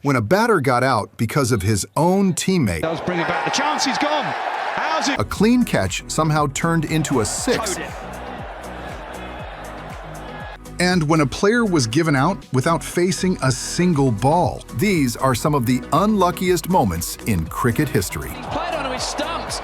when a batter got out because of his own teammate. Does bring it back. The chance is gone. How's it? A clean catch somehow turned into a 6. And when a player was given out without facing a single ball. These are some of the unluckiest moments in cricket history. He's played onto his stumps.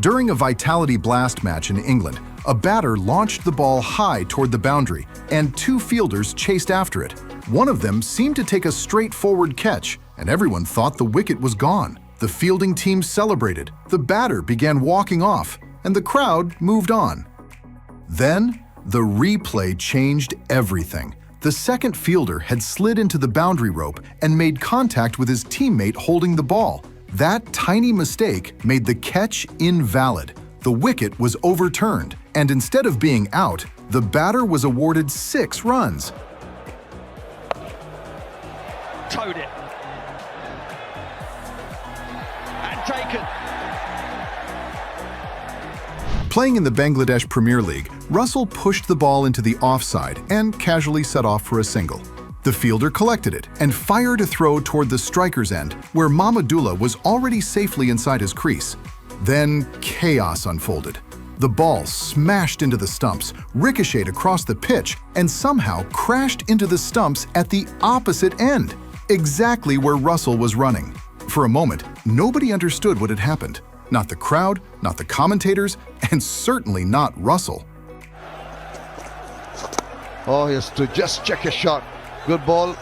During a Vitality Blast match in England, a batter launched the ball high toward the boundary, and 2 fielders chased after it. One of them seemed to take a straightforward catch, and everyone thought the wicket was gone. The fielding team celebrated, the batter began walking off, and the crowd moved on. Then, the replay changed everything. The second fielder had slid into the boundary rope and made contact with his teammate holding the ball. That tiny mistake made the catch invalid. The wicket was overturned, and instead of being out, the batter was awarded 6 runs. Towed it. And taken. Playing in the Bangladesh Premier League, Russell pushed the ball into the offside and casually set off for a single. The fielder collected it and fired a throw toward the striker's end, where Mahmudullah was already safely inside his crease. Then chaos unfolded. The ball smashed into the stumps, ricocheted across the pitch, and somehow crashed into the stumps at the opposite end, exactly where Russell was running. For a moment, nobody understood what had happened. Not the crowd, not the commentators, and certainly not Russell. Oh, he has to just check his shot. Good ball.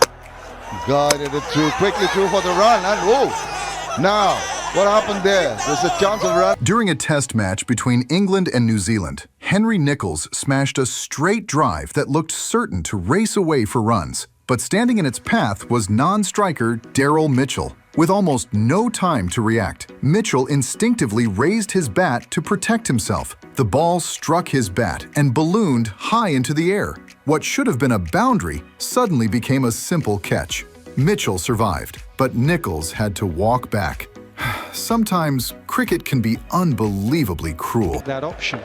Guided it through, quickly through for the run, and oh! Now, what happened there? There's a chance of run. During a test match between England and New Zealand, Henry Nicholls smashed a straight drive that looked certain to race away for runs. But standing in its path was non-striker Daryl Mitchell. With almost no time to react, Mitchell instinctively raised his bat to protect himself. The ball struck his bat and ballooned high into the air. What should have been a boundary suddenly became a simple catch. Mitchell survived, but Nicholls had to walk back. Sometimes cricket can be unbelievably cruel. That option.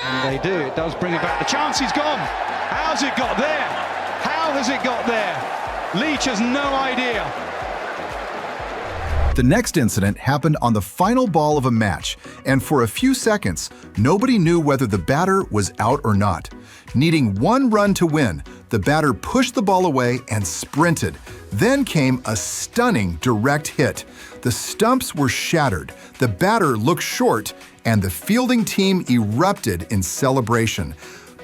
And they do. It does bring it back. The chance is gone. How's it got there? How has it got there? Leach has no idea. The next incident happened on the final ball of a match, and for a few seconds, nobody knew whether the batter was out or not. Needing 1 run to win, the batter pushed the ball away and sprinted. Then came a stunning direct hit. The stumps were shattered, the batter looked short, and the fielding team erupted in celebration.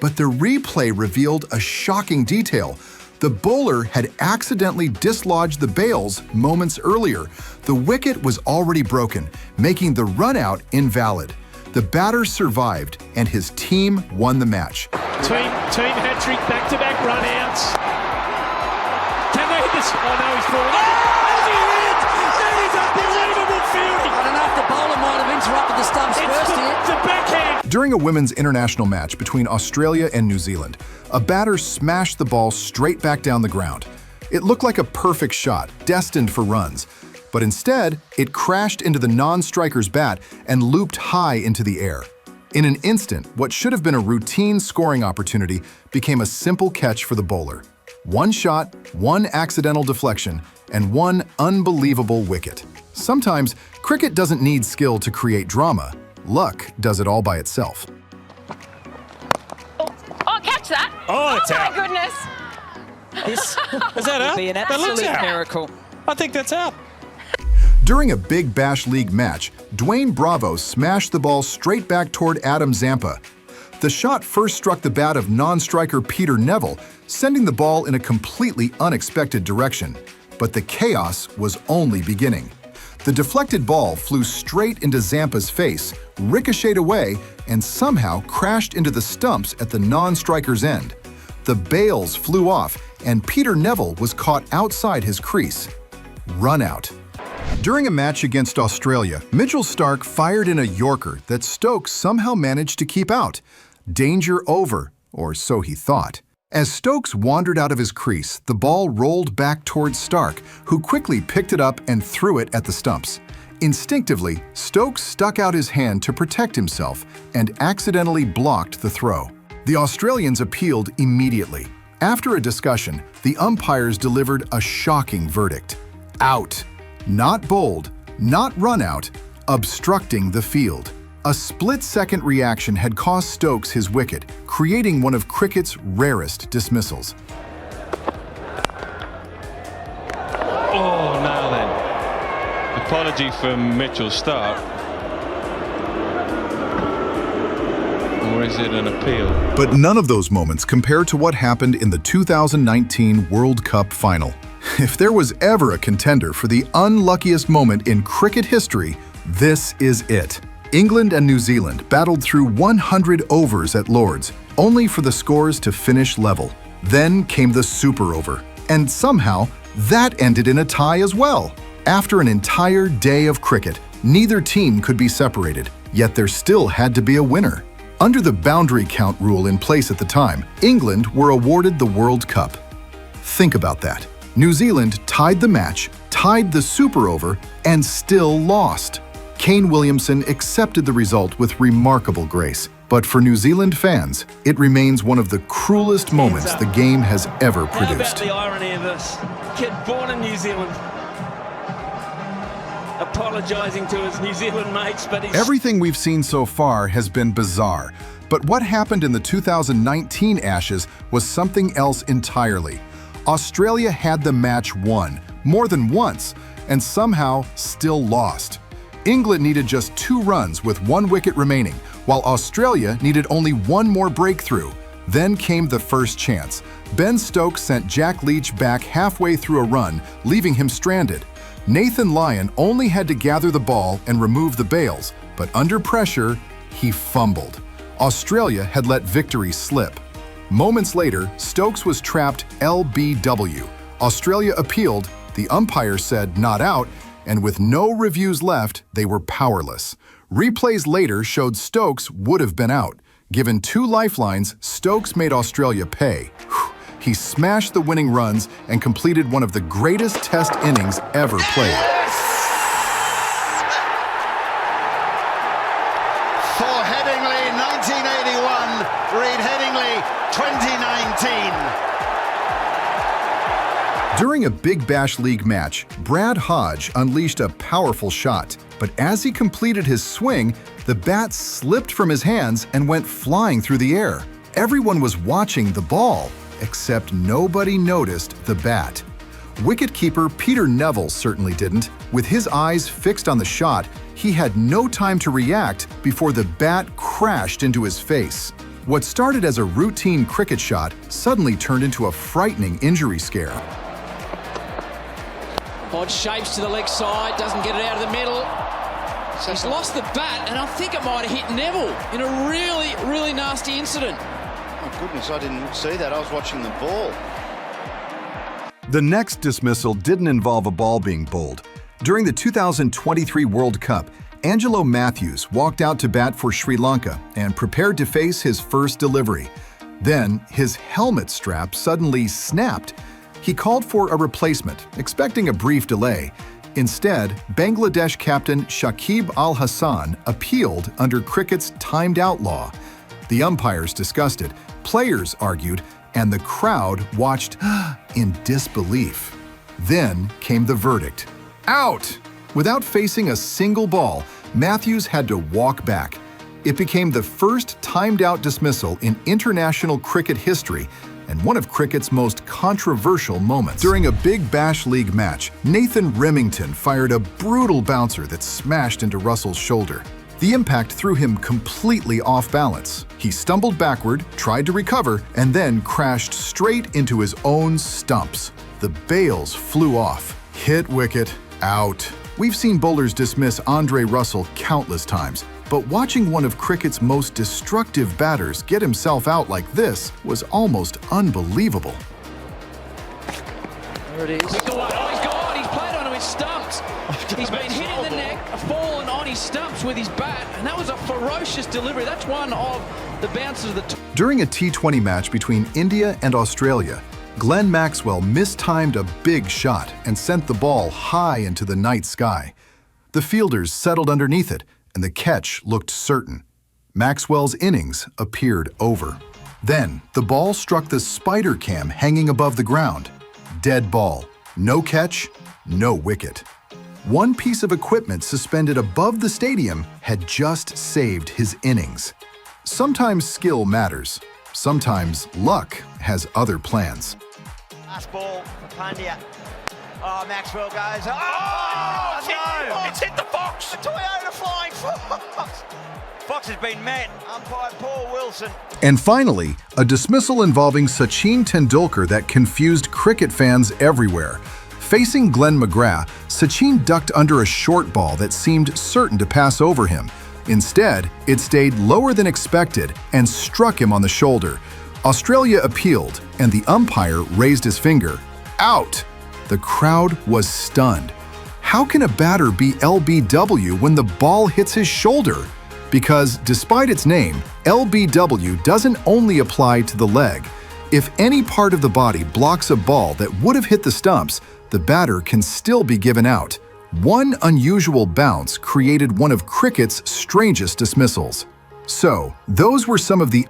But the replay revealed a shocking detail. The bowler had accidentally dislodged the bails moments earlier. The wicket was already broken, making the run-out invalid. The batter survived, and his team won the match. Team hat-trick, back-to-back run-outs. Can they hit this? Oh no, he's falling. Oh, he hit! That is unbelievable fielding! I don't know if the bowler might have interrupted the stumps first here. It's a backhand! During a women's international match between Australia and New Zealand, a batter smashed the ball straight back down the ground. It looked like a perfect shot, destined for runs. But instead, it crashed into the non-striker's bat and looped high into the air. In an instant, what should have been a routine scoring opportunity became a simple catch for the bowler. 1 shot, 1 accidental deflection, and 1 unbelievable wicket. Sometimes, cricket doesn't need skill to create drama. Luck does it all by itself. Oh, catch that! Oh, it's out. My goodness! Is that out? Be an That looks absolute out. miracle. I think that's out. During a Big Bash League match, Dwayne Bravo smashed the ball straight back toward Adam Zampa. The shot first struck the bat of non-striker Peter Neville, sending the ball in a completely unexpected direction. But the chaos was only beginning. The deflected ball flew straight into Zampa's face, ricocheted away, and somehow crashed into the stumps at the non-striker's end. The bails flew off, and Peter Neville was caught outside his crease. Run out. During a match against Australia, Mitchell Starc fired in a Yorker that Stokes somehow managed to keep out. Danger over, or so he thought. As Stokes wandered out of his crease, the ball rolled back towards Starc, who quickly picked it up and threw it at the stumps. Instinctively, Stokes stuck out his hand to protect himself and accidentally blocked the throw. The Australians appealed immediately. After a discussion, the umpires delivered a shocking verdict. Out. Not bowled, not run out, obstructing the field. A split-second reaction had cost Stokes his wicket, creating one of cricket's rarest dismissals. Oh, now then. Apology from Mitchell Stark. Or is it an appeal? But none of those moments compare to what happened in the 2019 World Cup final. If there was ever a contender for the unluckiest moment in cricket history, this is it. England and New Zealand battled through 100 overs at Lord's, only for the scores to finish level. Then came the super over, and somehow that ended in a tie as well. After an entire day of cricket, neither team could be separated, yet there still had to be a winner. Under the boundary count rule in place at the time, England were awarded the World Cup. Think about that. New Zealand tied the match, tied the super over, and still lost. Kane Williamson accepted the result with remarkable grace, but for New Zealand fans, it remains one of the cruelest moments the game has ever produced. How about the irony of this? Kid born in New Zealand, apologising to his New Zealand mates, but he's... Everything we've seen so far has been bizarre, but what happened in the 2019 Ashes was something else entirely. Australia had the match won, more than once, and somehow still lost. England needed just 2 runs with 1 wicket remaining, while Australia needed only 1 more breakthrough. Then came the first chance. Ben Stokes sent Jack Leach back halfway through a run, leaving him stranded. Nathan Lyon only had to gather the ball and remove the bails, but under pressure, he fumbled. Australia had let victory slip. Moments later, Stokes was trapped LBW. Australia appealed, the umpire said not out, and with no reviews left, they were powerless. Replays later showed Stokes would have been out. Given 2 lifelines, Stokes made Australia pay. He smashed the winning runs and completed one of the greatest test innings ever played. For Headingley, 1981. Read Headingley, 2019. During a Big Bash League match, Brad Hodge unleashed a powerful shot, but as he completed his swing, the bat slipped from his hands and went flying through the air. Everyone was watching the ball, except nobody noticed the bat. Wicketkeeper Peter Neville certainly didn't. With his eyes fixed on the shot, he had no time to react before the bat crashed into his face. What started as a routine cricket shot suddenly turned into a frightening injury scare. Hodge shapes to the leg side, doesn't get it out of the middle. He's lost the bat, and I think it might have hit Neville in a really, really nasty incident. Oh goodness, I didn't see that. I was watching the ball. The next dismissal didn't involve a ball being bowled. During the 2023 World Cup, Angelo Matthews walked out to bat for Sri Lanka and prepared to face his first delivery. Then, his helmet strap suddenly snapped. He called for a replacement, expecting a brief delay. Instead, Bangladesh captain Shakib Al Hassan appealed under cricket's timed-out law. The umpires discussed it, players argued, and the crowd watched in disbelief. Then came the verdict. Out! Without facing a single ball, Matthews had to walk back. It became the first timed-out dismissal in international cricket history and one of cricket's most controversial moments. During a Big Bash League match, Nathan Remington fired a brutal bouncer that smashed into Russell's shoulder. The impact threw him completely off balance. He stumbled backward, tried to recover, and then crashed straight into his own stumps. The bails flew off. Hit wicket, out. We've seen bowlers dismiss Andre Russell countless times, but watching one of cricket's most destructive batters get himself out like this was almost unbelievable. There it is. He's gone. He's played onto his stumps. He's been hit in the neck, fallen on his stumps with his bat, and that was a ferocious delivery. That's one of the bounces of the... During a T20 match between India and Australia, Glenn Maxwell mistimed a big shot and sent the ball high into the night sky. The fielders settled underneath it, and the catch looked certain. Maxwell's innings appeared over. Then, the ball struck the spider cam hanging above the ground. Dead ball. No catch, no wicket. One piece of equipment suspended above the stadium had just saved his innings. Sometimes skill matters. Sometimes luck has other plans. Last ball for Pandya. Oh, Maxwell goes. It's hit the box! A Toyota Flying Fox! Fox has been met. Umpire Paul Wilson. And finally, a dismissal involving Sachin Tendulkar that confused cricket fans everywhere. Facing Glenn McGrath, Sachin ducked under a short ball that seemed certain to pass over him. Instead, it stayed lower than expected and struck him on the shoulder. Australia appealed, and the umpire raised his finger. Out! The crowd was stunned. How can a batter be LBW when the ball hits his shoulder? Because, despite its name, LBW doesn't only apply to the leg. If any part of the body blocks a ball that would have hit the stumps, the batter can still be given out. One unusual bounce created one of cricket's strangest dismissals. So, those were some of the